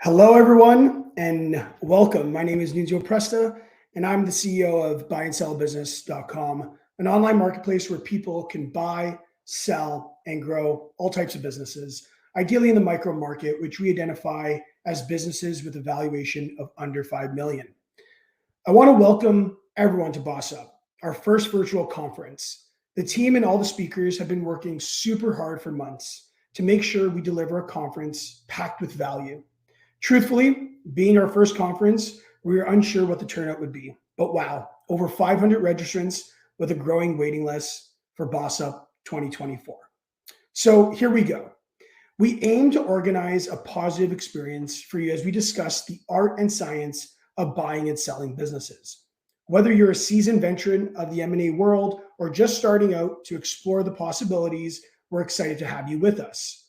Hello, everyone, and welcome. My name is Nunzio Presta, and I'm the CEO of buyandsellbusiness.com, an online marketplace where people can buy, sell, and grow all types of businesses, ideally in the micro market, which we identify as businesses with a valuation of under 5 million. I want to welcome everyone to Boss Up, our first virtual conference. The team and all the speakers have been working super hard for months to make sure we deliver a conference packed with value. Truthfully, being our first conference, we were unsure what the turnout would be. But wow, over 500 registrants with a growing waiting list for Boss Up 2024. So here we go. We aim to organize a positive experience for you as we discuss the art and science of buying and selling businesses. Whether you're a seasoned veteran of the M&A world or just starting out to explore the possibilities, we're excited to have you with us.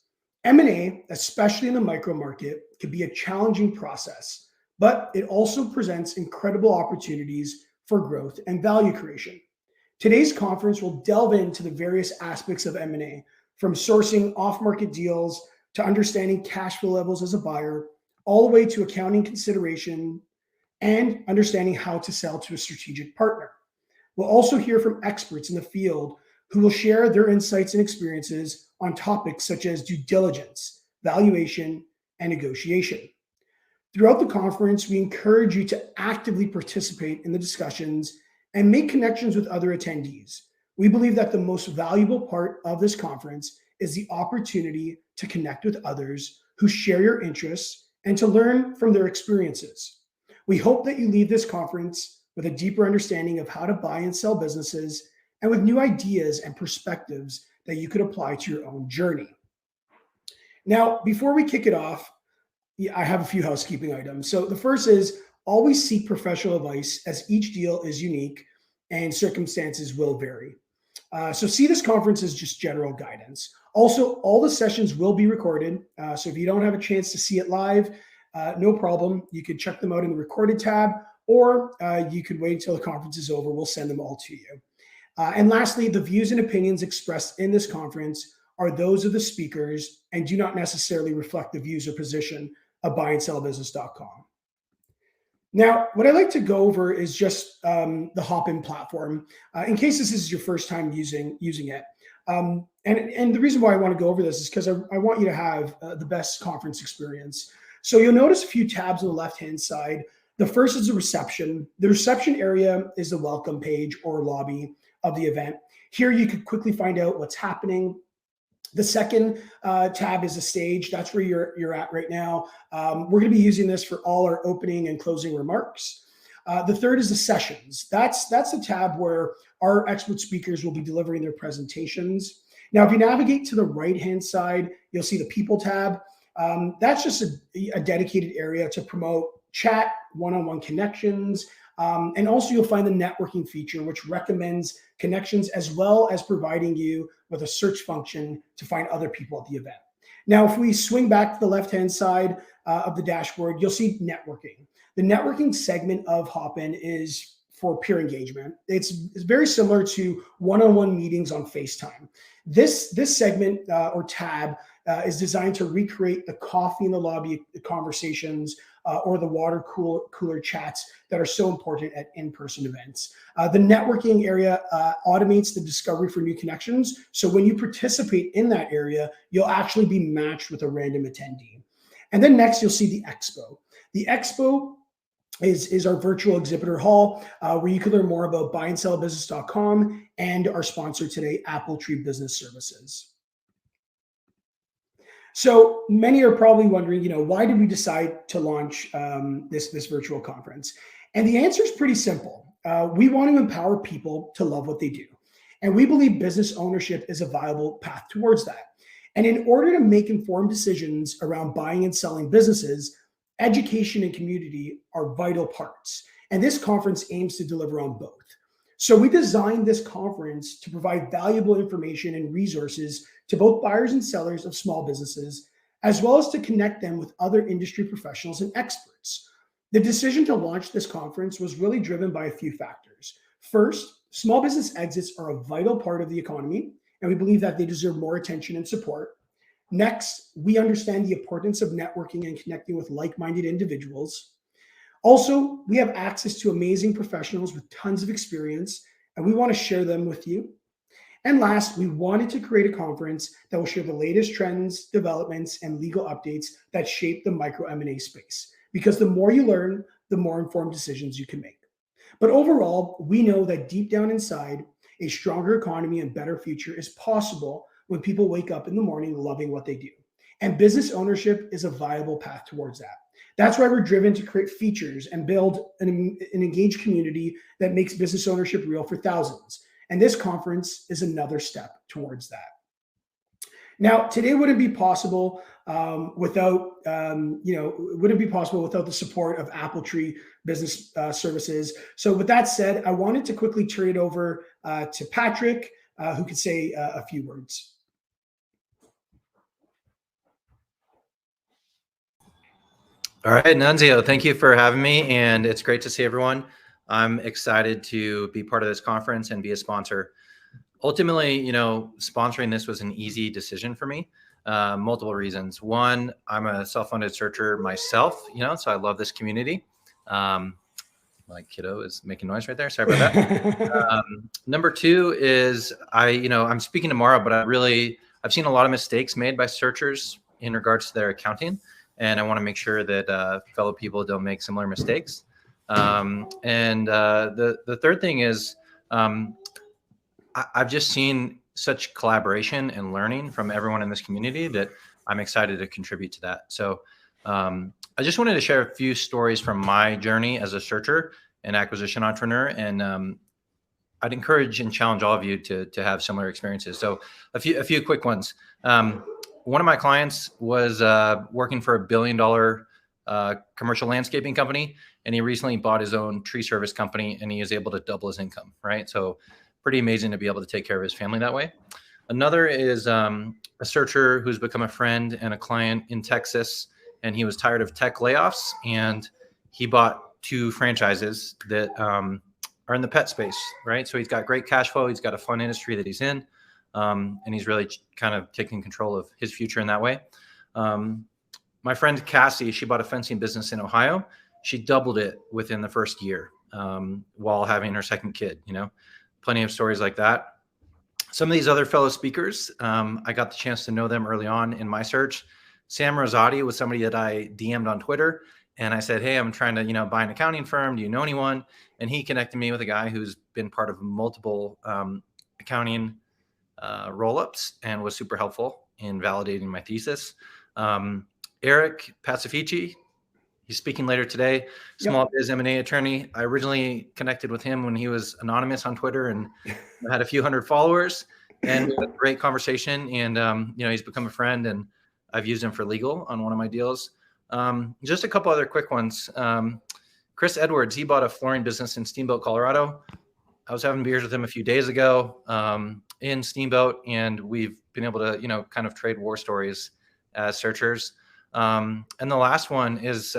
M&A, especially in the micro market, can be a challenging process, but it also presents incredible opportunities for growth and value creation. Today's conference will delve into the various aspects of M&A, from sourcing off-market deals to understanding cash flow levels as a buyer, all the way to accounting consideration and understanding how to sell to a strategic partner. We'll also hear from experts in the field who will share their insights and experiences on topics such as due diligence, valuation, and negotiation. Throughout the conference, we encourage you to actively participate in the discussions and make connections with other attendees. We believe that the most valuable part of this conference is the opportunity to connect with others who share your interests and to learn from their experiences. We hope that you leave this conference with a deeper understanding of how to buy and sell businesses and with new ideas and perspectives that you could apply to your own journey. Now, before we kick it off, I have a few housekeeping items. So the first is always seek professional advice, as each deal is unique and circumstances will vary. So see this conference as just general guidance. Also, all the sessions will be recorded. So if you don't have a chance to see it live, no problem. You could check them out in the recorded tab, or you could wait until the conference is over. We'll send them all to you. And lastly, the views and opinions expressed in this conference are those of the speakers and do not necessarily reflect the views or position of buyandsellbusiness.com. Now, what I'd like to go over is just the Hopin platform, in case this is your first time using it. And the reason why I want to go over this is because I want you to have the best conference experience. So you'll notice a few tabs on the left-hand side. The first is the reception. The reception area is the welcome page or lobby of the event. Here you could quickly find out what's happening. The second tab is the stage. That's where you're at right now. We're going to be using this for all our opening and closing remarks. The third is the sessions. That's the tab where our expert speakers will be delivering their presentations. Now, if you navigate to the right-hand side, you'll see the people tab. That's just a dedicated area to promote chat, one-on-one connections, and also you'll find the networking feature, which recommends connections as well as providing you with a search function to find other people at the event. Now, if we swing back to the left-hand side of the dashboard, you'll see networking. The networking segment of Hopin is for peer engagement. It's very similar to one-on-one meetings on FaceTime. This segment or tab is designed to recreate the coffee in the lobby conversations or the water cooler chats that are so important at in-person events. The networking area automates the discovery for new connections. So when you participate in that area, you'll actually be matched with a random attendee. And then next, you'll see the expo. The expo is our virtual exhibitor hall where you can learn more about buyandsellbusiness.com and our sponsor today, Apple Tree Business Services. So many are probably wondering, why did we decide to launch this virtual conference? And the answer is pretty simple. We want to empower people to love what they do. And we believe business ownership is a viable path towards that. And in order to make informed decisions around buying and selling businesses, education and community are vital parts. And this conference aims to deliver on both. So we designed this conference to provide valuable information and resources to both buyers and sellers of small businesses, as well as to connect them with other industry professionals and experts. The decision to launch this conference was really driven by a few factors. First, small business exits are a vital part of the economy, and we believe that they deserve more attention and support. Next, we understand the importance of networking and connecting with like-minded individuals. Also, we have access to amazing professionals with tons of experience, and we want to share them with you. And last, we wanted to create a conference that will share the latest trends, developments, and legal updates that shape the micro M&A space. Because the more you learn, the more informed decisions you can make. But overall, we know that deep down inside, a stronger economy and better future is possible when people wake up in the morning loving what they do. And business ownership is a viable path towards that. That's why we're driven to create features and build an engaged community that makes business ownership real for thousands. And this conference is another step towards that. Now, today wouldn't be possible without the support of Apple Tree Business Services. So, with that said, I wanted to quickly turn it over to Patrick, who could say a few words. All right, Nunzio, thank you for having me, and it's great to see everyone. I'm excited to be part of this conference and be a sponsor. Ultimately, sponsoring this was an easy decision for me. Multiple reasons. One, I'm a self-funded searcher myself, so I love this community. My kiddo is making noise right there. Sorry about that. Number two is I'm speaking tomorrow, but I've seen a lot of mistakes made by searchers in regards to their accounting. And I want to make sure that fellow people don't make similar mistakes. The third thing is I've just seen such collaboration and learning from everyone in this community that I'm excited to contribute to that. So I just wanted to share a few stories from my journey as a searcher and acquisition entrepreneur. And I'd encourage and challenge all of you to have similar experiences. So a few quick ones. One of my clients was working for $1 billion commercial landscaping company, and he recently bought his own tree service company, and he was able to double his income, right? So pretty amazing to be able to take care of his family that way. Another is a searcher who's become a friend and a client in Texas, and he was tired of tech layoffs, and he bought 2 franchises that are in the pet space, right? So he's got great cash flow. He's got a fun industry that he's in. And he's really kind of taking control of his future in that way. My friend Cassie, she bought a fencing business in Ohio. She doubled it within the first year while having her second kid, plenty of stories like that. Some of these other fellow speakers, I got the chance to know them early on in my search. Sam Rosati was somebody that I DM'd on Twitter. And I said, hey, I'm trying to, buy an accounting firm. Do you know anyone? And he connected me with a guy who's been part of multiple accounting roll-ups and was super helpful in validating my thesis. Eric Pacifici, he's speaking later today, small biz M&A attorney. I originally connected with him when he was anonymous on Twitter and had a few hundred followers, and we had a great conversation. And he's become a friend, and I've used him for legal on one of my deals. Just a couple other quick ones. Chris Edwards, he bought a flooring business in Steamboat, Colorado. I was having beers with him a few days ago in Steamboat, and we've been able to, kind of trade war stories as searchers. And the last one is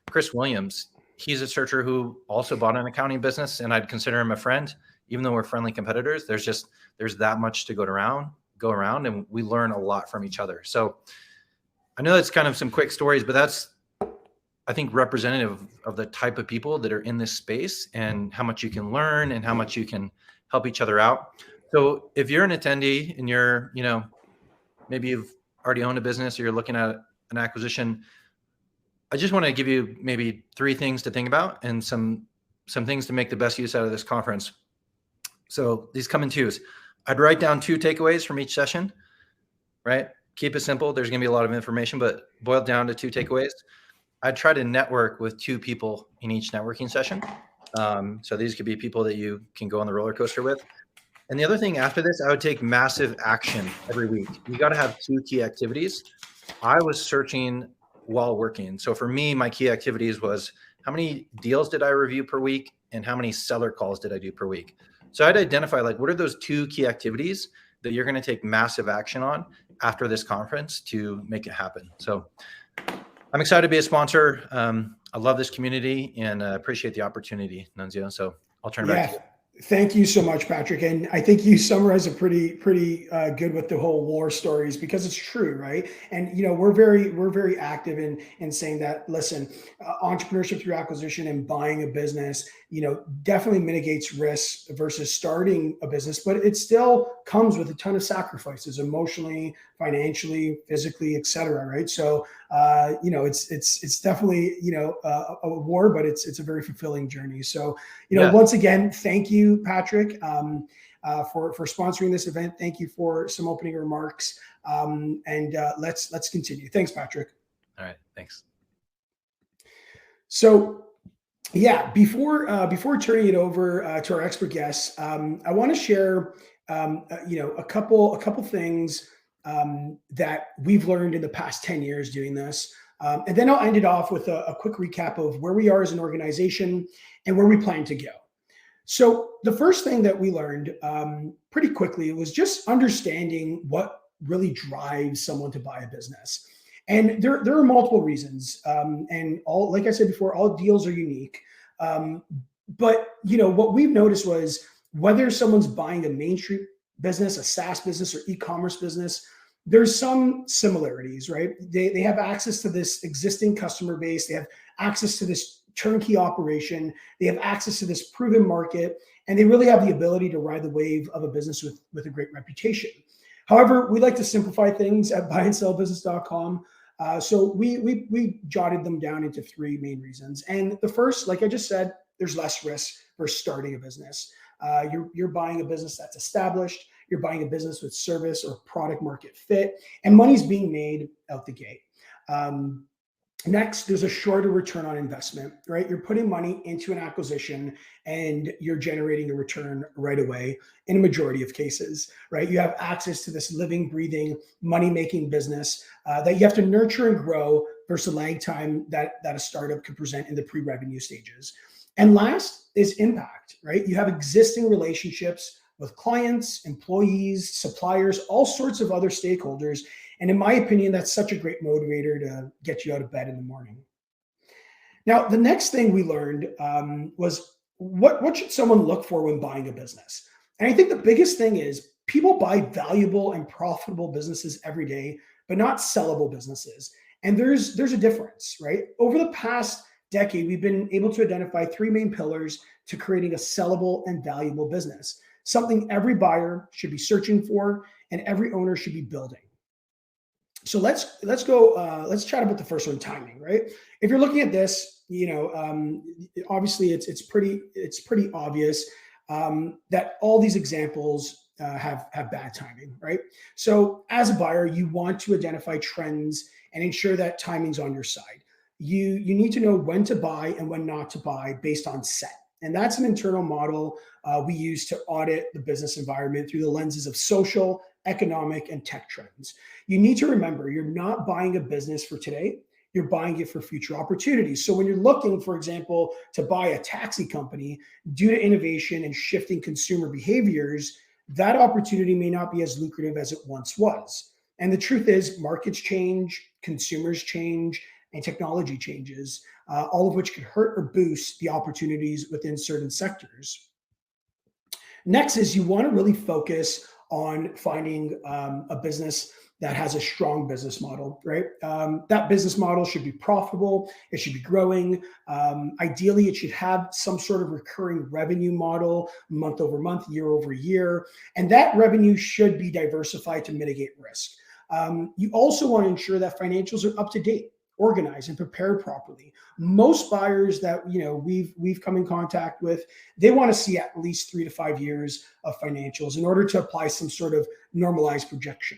Chris Williams. He's a searcher who also bought an accounting business, and I'd consider him a friend, even though we're friendly competitors. There's that much to go around, and we learn a lot from each other. So I know that's kind of some quick stories, but that's, I think, representative of the type of people that are in this space and how much you can learn and how much you can help each other out. So if you're an attendee and you're, maybe you've already owned a business or you're looking at an acquisition, I just want to give you maybe 3 things to think about and some things to make the best use out of this conference. So these come in 2s. I'd write down 2 takeaways from each session, right? Keep it simple. There's going to be a lot of information, but boil it down to 2 takeaways. I'd try to network with 2 people in each networking session. So these could be people that you can go on the roller coaster with. And the other thing after this, I would take massive action every week. You got to have 2 key activities. I was searching while working. So for me, my key activities was how many deals did I review per week and how many seller calls did I do per week? So I'd identify what are those 2 key activities that you're going to take massive action on after this conference to make it happen. So I'm excited to be a sponsor. I love this community and appreciate the opportunity, Nunzio. So I'll turn it back to you. Thank you so much, Patrick. And I think you summarize it pretty good with the whole war stories because it's true, right? And we're very active in saying that. Listen, entrepreneurship through acquisition and buying a business, definitely mitigates risk versus starting a business, but it still comes with a ton of sacrifices, emotionally, financially, physically, etc. Right? So, it's definitely a war, but it's a very fulfilling journey. So, Yeah. once again, thank you, Patrick, for sponsoring this event. Thank you for some opening remarks, and let's continue. Thanks, Patrick. All right. Thanks. So, yeah, before turning it over to our expert guests, I want to share, a couple things that we've learned in the past 10 years doing this. And then I'll end it off with a quick recap of where we are as an organization and where we plan to go. So the first thing that we learned pretty quickly was just understanding what really drives someone to buy a business. And there are multiple reasons. And all, like I said before, all deals are unique. But what we've noticed was whether someone's buying a Main Street business, a SaaS business, or e-commerce business, there's some similarities, right? They have access to this existing customer base. They have access to this turnkey operation. They have access to this proven market, and they really have the ability to ride the wave of a business with a great reputation. However, we like to simplify things at buyandsellbusiness.com. So we jotted them down into three main reasons. And the first, like I just said, there's less risk for starting a business. You're buying a business that's established. You're buying a business with service or product market fit, and money's being made out the gate. Next, there's a shorter return on investment, right? You're putting money into an acquisition and you're generating a return right away in a majority of cases, right? You have access to this living, breathing, money-making business that you have to nurture and grow versus the lag time that a startup could present in the pre-revenue stages. And last is impact, right? You have existing relationships with clients, employees, suppliers, all sorts of other stakeholders. And in my opinion, that's such a great motivator to get you out of bed in the morning. Now, the next thing we learned was what should someone look for when buying a business? And I think the biggest thing is people buy valuable and profitable businesses every day, but not sellable businesses. And there's a difference, right? Over the past decade, we've been able to identify three main pillars to creating a sellable and valuable business, something every buyer should be searching for and every owner should be building. So let's go. Let's chat about the first one, timing. Right? If you're looking at this, obviously it's pretty obvious that all these examples have bad timing. Right? So as a buyer, you want to identify trends and ensure that timing's on your side. You need to know when to buy and when not to buy based on set. And that's an internal model we use to audit the business environment through the lenses of social, economic, and tech trends. You need to remember you're not buying a business for today, you're buying it for future opportunities. So when you're looking, for example, to buy a taxi company due to innovation and shifting consumer behaviors, that opportunity may not be as lucrative as it once was. And the truth is, markets change, consumers change, and technology changes, all of which could hurt or boost the opportunities within certain sectors. Next is you want to really focus on finding a business that has a strong business model, right? That business model should be profitable. It should be growing. Ideally, it should have some sort of recurring revenue model, month over month, year over year. And that revenue should be diversified to mitigate risk. You also want to ensure that financials are up to date, organized, and prepared properly. Most buyers that we've come in contact with, they want to see at least 3 to 5 years of financials in order to apply some sort of normalized projection.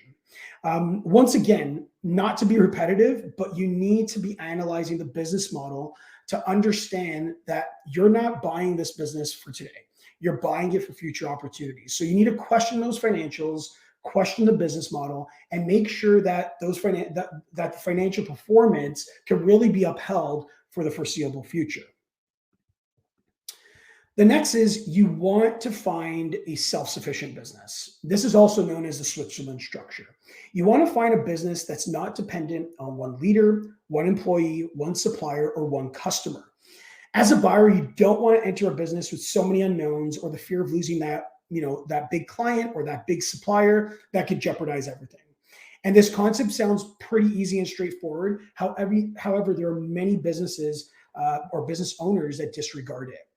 Once again, not to be repetitive, but you need to be analyzing the business model to understand that you're not buying this business for today. You're buying it for future opportunities. So you need to question those financials, question the business model, and make sure that that the financial performance can really be upheld for the foreseeable future. The next is you want to find a self-sufficient business. This is also known as the Switzerland structure. You want to find a business that's not dependent on one leader, one employee, one supplier, or one customer. As a buyer, you don't want to enter a business with so many unknowns or the fear of losing that big client or that big supplier that could jeopardize everything. And this concept sounds pretty easy and straightforward. However, there are many businesses or business owners that disregard it.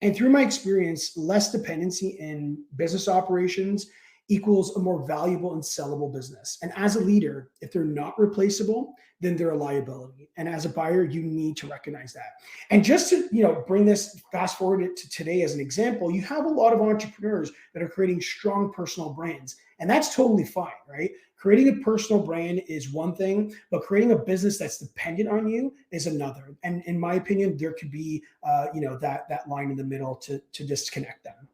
And through my experience, less dependency in business operations equals a more valuable and sellable business. And as a leader, if they're not replaceable, then they're a liability. And as a buyer, you need to recognize that. And just to bring this fast forward it to today as an example, you have a lot of entrepreneurs that are creating strong personal brands, and that's totally fine, right? Creating a personal brand is one thing, but creating a business that's dependent on you is another. And in my opinion, there could be that line in the middle to disconnect them.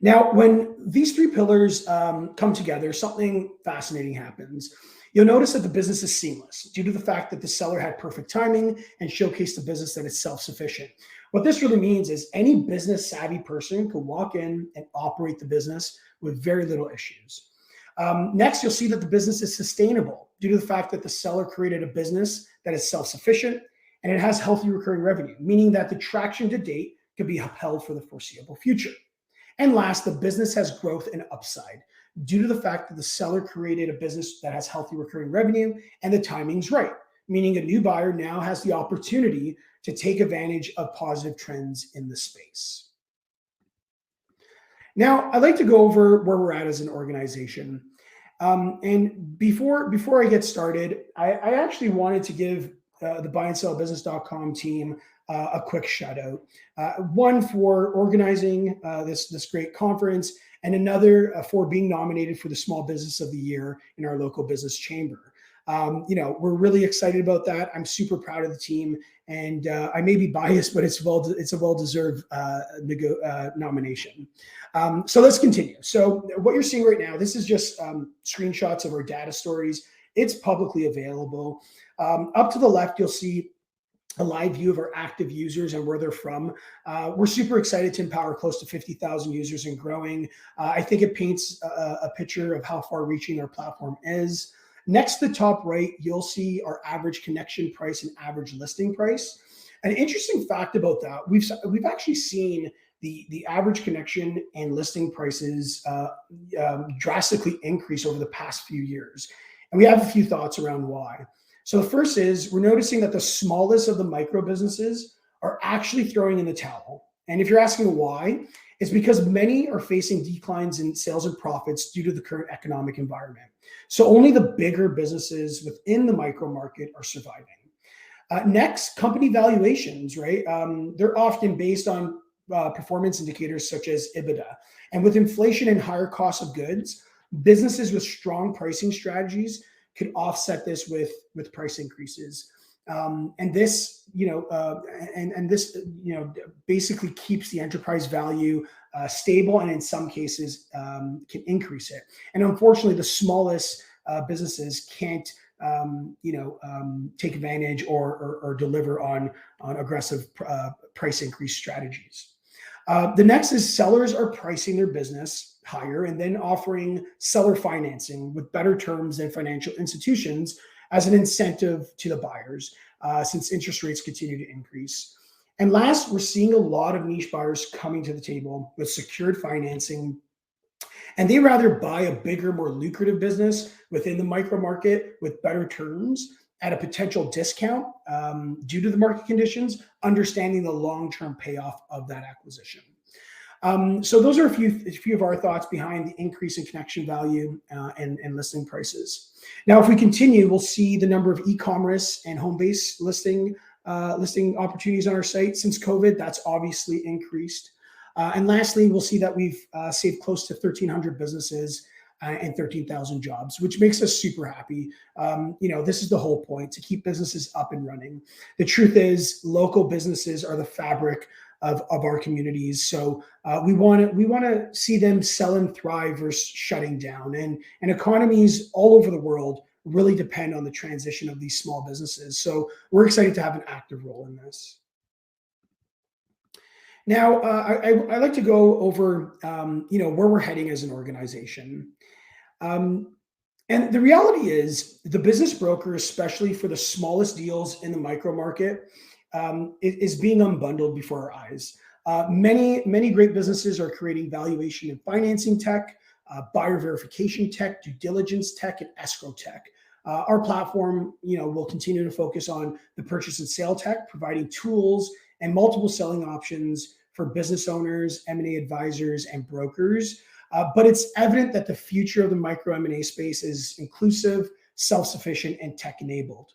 Now, when these three pillars come together, something fascinating happens. You'll notice that the business is seamless due to the fact that the seller had perfect timing and showcased a business that is self-sufficient. What this really means is any business savvy person can walk in and operate the business with very little issues. Next, you'll see that the business is sustainable due to the fact that the seller created a business that is self-sufficient and it has healthy recurring revenue, meaning that the traction to date can be upheld for the foreseeable future. And last, the business has growth and upside due to the fact that the seller created a business that has healthy recurring revenue and the timing's right, meaning a new buyer now has the opportunity to take advantage of positive trends in the space. Now, I'd like to go over where we're at as an organization. And before I get started, I actually wanted to give the buyandSellBusiness.com team a quick shout out. One for organizing this great conference, and another for being nominated for the Small Business of the Year in our local business chamber. We're really excited about that. I'm super proud of the team, and I may be biased, but it's a well-deserved nomination. So let's continue. So what you're seeing right now, this is just screenshots of our data stories. It's publicly available. Up to the left, you'll see a live view of our active users and where they're from. We're super excited to empower close to 50,000 users and growing. I think it paints a picture of how far reaching our platform is. Next to the top right, you'll see our average connection price and average listing price. An interesting fact about that, we've actually seen the average connection and listing prices drastically increase over the past few years. And we have a few thoughts around why. So the first is we're noticing that the smallest of the micro businesses are actually throwing in the towel. And if you're asking why, it's because many are facing declines in sales and profits due to the current economic environment. So only the bigger businesses within the micro market are surviving. Next, company valuations, right? They're often based on performance indicators such as EBITDA. And with inflation and higher costs of goods, businesses with strong pricing strategies could offset this with price increases. And this basically keeps the enterprise value stable, and in some cases can increase it. And unfortunately, the smallest businesses can't take advantage or deliver on aggressive price increase strategies. The next is sellers are pricing their business higher and then offering seller financing with better terms than financial institutions as an incentive to the buyers, since interest rates continue to increase. And last, we're seeing a lot of niche buyers coming to the table with secured financing, and they rather buy a bigger, more lucrative business within the micro market with better terms at a potential discount due to the market conditions, understanding the long-term payoff of that acquisition. So those are a few of our thoughts behind the increase in connection value and listing prices. Now, if we continue, we'll see the number of e-commerce and home-based listing opportunities on our site. Since COVID, that's obviously increased. And lastly, we'll see that we've saved close to 1,300 businesses and 13,000 jobs, which makes us super happy. This is the whole point, to keep businesses up and running. The truth is, local businesses are the fabric of our communities. So we want to see them sell and thrive versus shutting down. And economies all over the world really depend on the transition of these small businesses. So we're excited to have an active role in this. Now, I like to go over, where we're heading as an organization. And the reality is the business broker, especially for the smallest deals in the micro market, is being unbundled before our eyes. Many great businesses are creating valuation and financing tech, buyer verification tech, due diligence tech, and escrow tech. Our platform, will continue to focus on the purchase and sale tech, providing tools and multiple selling options for business owners, M&A advisors, and brokers. But it's evident that the future of the micro M&A space is inclusive, self-sufficient, and tech-enabled.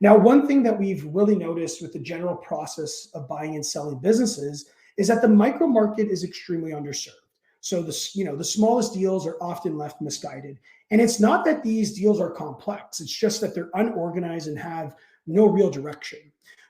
Now, one thing that we've really noticed with the general process of buying and selling businesses is that the micro market is extremely underserved. So the smallest deals are often left misguided. And it's not that these deals are complex, it's just that they're unorganized and have no real direction.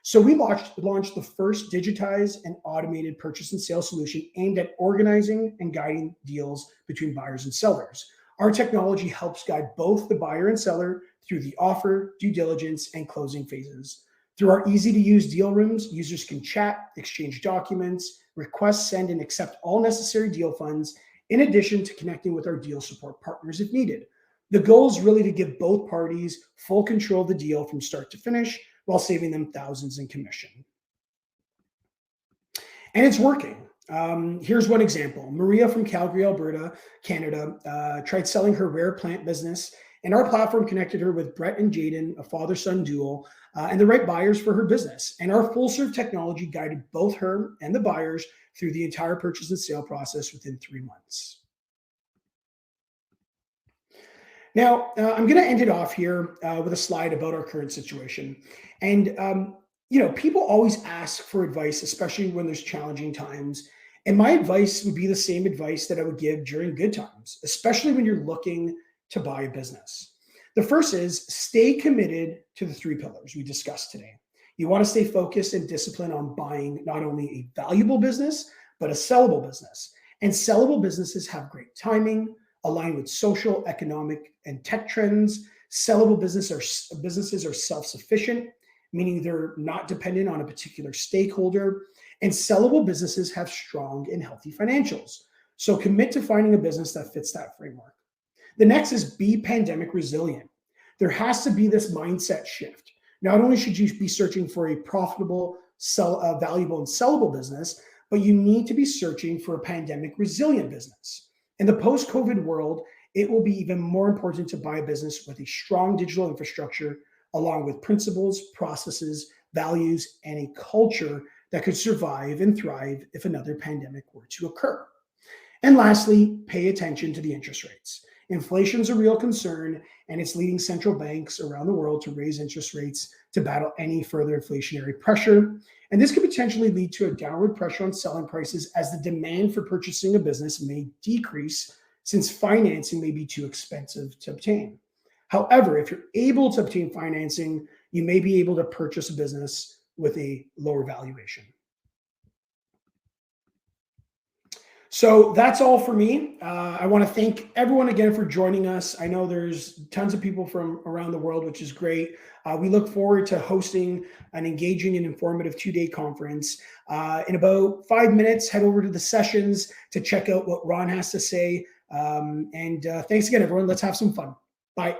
So we launched the first digitized and automated purchase and sale solution aimed at organizing and guiding deals between buyers and sellers. Our technology helps guide both the buyer and seller through the offer, due diligence, and closing phases. Through our easy-to-use deal rooms, users can chat, exchange documents, request, send, and accept all necessary deal funds, in addition to connecting with our deal support partners if needed. The goal is really to give both parties full control of the deal from start to finish while saving them thousands in commission. And it's working. Here's one example. Maria from Calgary, Alberta, Canada, tried selling her rare plant business, and our platform connected her with Brett and Jaden, a father-son duo, and the right buyers for her business. And our full-serve technology guided both her and the buyers through the entire purchase and sale process within 3 months. Now, I'm going to end it off here with a slide about our current situation. And, people always ask for advice, especially when there's challenging times. And my advice would be the same advice that I would give during good times, especially when you're looking to buy a business. The first is stay committed to the 3 pillars we discussed today. You want to stay focused and disciplined on buying not only a valuable business, but a sellable business. And sellable businesses have great timing, align with social, economic, and tech trends. Sellable businesses are self-sufficient, meaning they're not dependent on a particular stakeholder. And sellable businesses have strong and healthy financials. So commit to finding a business that fits that framework. The next is be pandemic resilient. There has to be this mindset shift. Not only should you be searching for a profitable, valuable, and sellable business, but you need to be searching for a pandemic resilient business. In the post-COVID world, it will be even more important to buy a business with a strong digital infrastructure, along with principles, processes, values, and a culture that could survive and thrive if another pandemic were to occur. And lastly, pay attention to the interest rates. Inflation is a real concern, and it's leading central banks around the world to raise interest rates to battle any further inflationary pressure. And this could potentially lead to a downward pressure on selling prices as the demand for purchasing a business may decrease since financing may be too expensive to obtain. However, if you're able to obtain financing, you may be able to purchase a business with a lower valuation. So that's all for me. I want to thank everyone again for joining us. I know there's tons of people from around the world, which is great. We look forward to hosting an engaging and informative 2-day conference. In about 5 minutes, head over to the sessions to check out what Ron has to say. And thanks again, everyone. Let's have some fun. Bye.